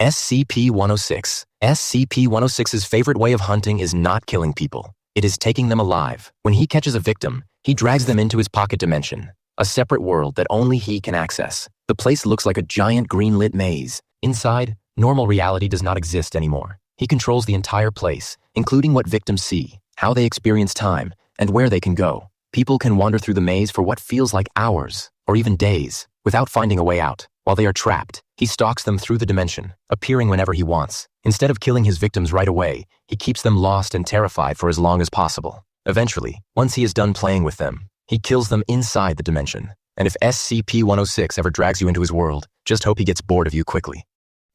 SCP-106. SCP-106's favorite way of hunting is not killing people. It is taking them alive. When he catches a victim, he drags them into his pocket dimension, a separate world that only he can access. The place looks like a giant green-lit maze. Inside, normal reality does not exist anymore. He controls the entire place, including what victims see, how they experience time, and where they can go. People can wander through the maze for what feels like hours, or even days, without finding a way out. While they are trapped, he stalks them through the dimension, appearing whenever he wants. Instead of killing his victims right away, he keeps them lost and terrified for as long as possible. Eventually, once he is done playing with them, he kills them inside the dimension. And if SCP-106 ever drags you into his world, just hope he gets bored of you quickly.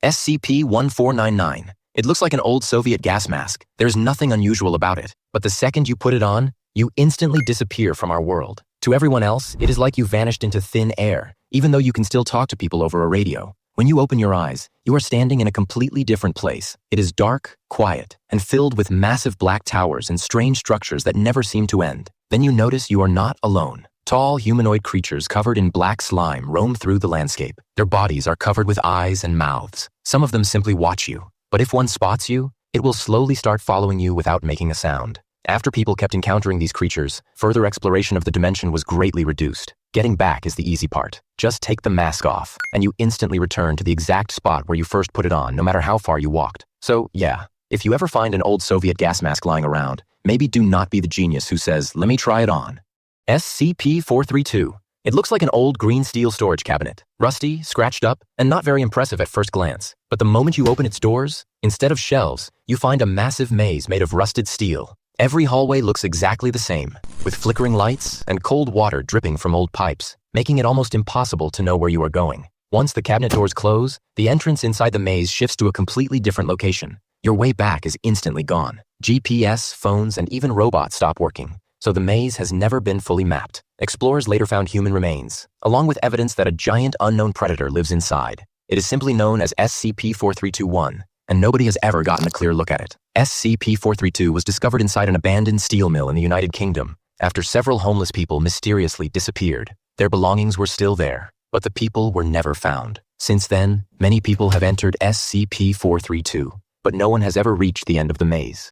SCP-1499. It looks like an old Soviet gas mask. There's nothing unusual about it, but the second you put it on, you instantly disappear from our world. To everyone else, it is like you vanished into thin air, even though you can still talk to people over a radio. When you open your eyes, you are standing in a completely different place. It is dark, quiet, and filled with massive black towers and strange structures that never seem to end. Then you notice you are not alone. Tall, humanoid creatures covered in black slime roam through the landscape. Their bodies are covered with eyes and mouths. Some of them simply watch you, but if one spots you, it will slowly start following you without making a sound. After people kept encountering these creatures, further exploration of the dimension was greatly reduced. Getting back is the easy part. Just take the mask off, and you instantly return to the exact spot where you first put it on, no matter how far you walked. So, yeah, if you ever find an old Soviet gas mask lying around, maybe do not be the genius who says, "Let me try it on." SCP-432. It looks like an old green steel storage cabinet. Rusty, scratched up, and not very impressive at first glance. But the moment you open its doors, instead of shelves, you find a massive maze made of rusted steel. Every hallway looks exactly the same, with flickering lights and cold water dripping from old pipes, making it almost impossible to know where you are going. Once the cabinet doors close, the entrance inside the maze shifts to a completely different location. Your way back is instantly gone. GPS, phones, and even robots stop working, so the maze has never been fully mapped. Explorers later found human remains, along with evidence that a giant unknown predator lives inside. It is simply known as SCP-4321, and nobody has ever gotten a clear look at it. SCP-432 was discovered inside an abandoned steel mill in the United Kingdom after several homeless people mysteriously disappeared. Their belongings were still there, but the people were never found. Since then, many people have entered SCP-432, but no one has ever reached the end of the maze.